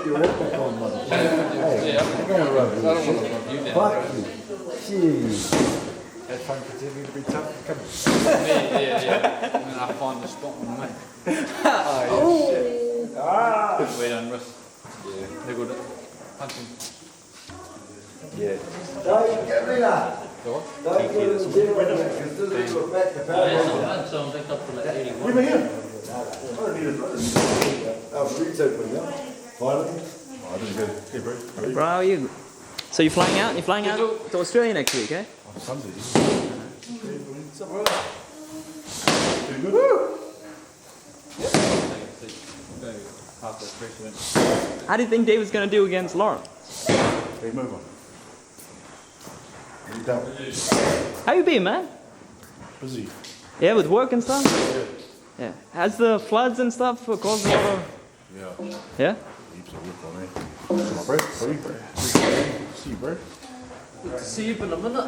put your work back on, mother. Hey, I'm going to rub you. Fuck you. Jeez. That fun continue to be tough. Come on. Yeah. And then I find the spot on me. Oh, shit. Ah. Way down wrist. Yeah. They're good at punching. Yeah. Don't get rid of that. Don't go to the gym with them, because this is going to affect the power. So I'm up to like 81. Give me here. I don't need it. Our street's open, yeah? Finally? Oh, this is good. Hey, bro. Bro, how are you? So you're flying out? You're flying out to Australia next week, eh? On Sunday. Pretty good. Woo! How do you think David's going to do against Lawrence? Hey, move on. You don't. How you been, man? Busy. Yeah, with work and stuff? Yeah. Has the floods and stuff caused a lot of... Yeah. Yeah? Heaps of work on there. See my bro? See you, bro? Good to see you in a minute.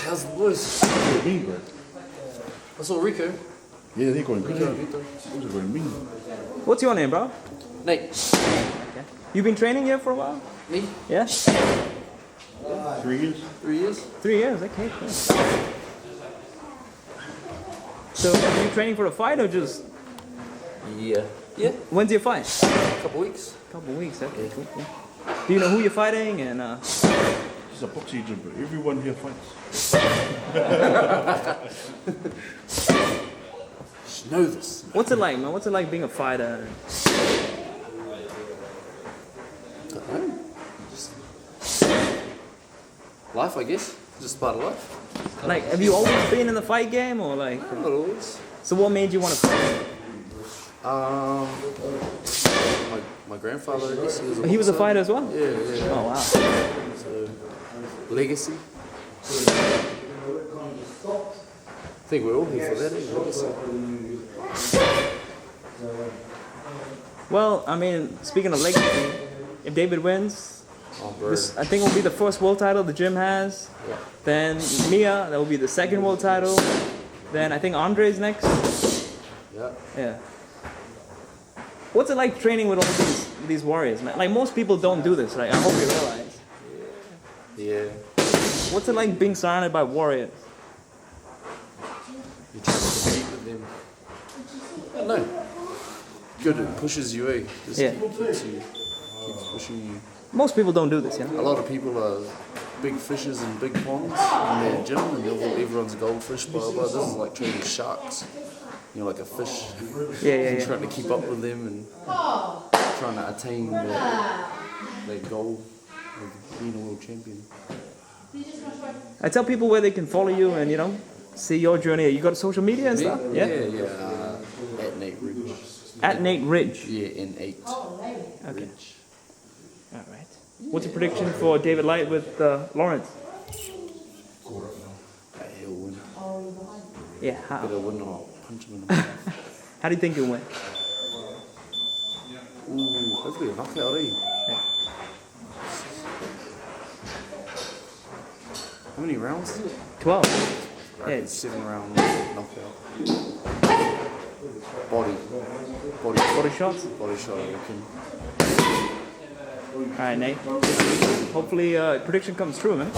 How's the boys? What do you mean, bro? I saw Rico. Yeah, they're going good. They're going mean. What's your name, bro? Nate. Okay. You been training here for a while? Me? Yeah? 3 years? 3 years. 3 years, okay. Cool. So, are you training for a fight or just... Yeah. Yeah. When's your fight? Couple weeks. Couple weeks, okay, cool. Do you know who you're fighting and... It's a boxing gym, but everyone here fights. Just know this. What's it like, man? What's it like being a fighter? Life, I guess. Just part of life. Like, have you always been in the fight game or like... Not always. So what made you want to fight? My grandfather, I guess, He was a fighter as well? Yeah. Oh, wow. So, legacy. I think we're all here for that, legacy. Well, I mean, speaking of legacy, if David wins, bro. this, I think it will be the first world title the gym has. Yeah. Then Mia, that will be the second world title. Then I think Andre's next. Yeah. Yeah. What's it like training with all these warriors, man? Like, most people don't do this, right? I hope you realize. Yeah. What's it like being surrounded by warriors? You try to compete with them. I don't know. Good, it pushes you, eh? Just Yeah. keeps pushing you. Most people don't do this, yeah? A lot of people are big fishes in big ponds in their gym, and everyone's goldfish, blah, blah. This is like training sharks. You're like a fish. Yeah. Trying to keep up with them and trying to attain that goal of being a world champion. I tell people where they can follow you and, you know, see your journey. You got social media and stuff? Yeah. At Nate Ridge. At Nate Ridge. Yeah, N8. Okay. All right. What's your prediction for David Light with Lawrence? He'll win. Yeah, how? Better win or punch him in the mouth. How do you think he'll win? Ooh, hopefully a knockout, eh? How many rounds is it? 12. Yeah, it's 7 round knockout. Body shots? Body shot, I reckon. All right, Nate. Hopefully, prediction comes true, man.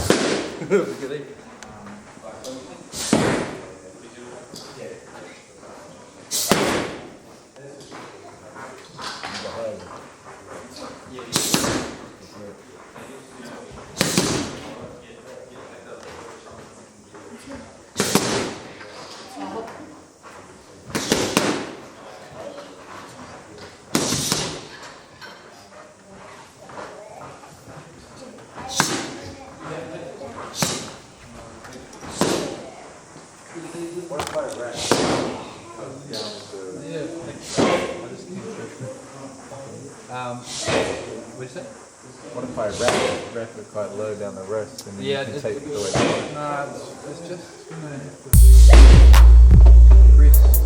What is it? What if I wrap it quite low down the wrist and then you can take the way? No, it's just gonna have to be press.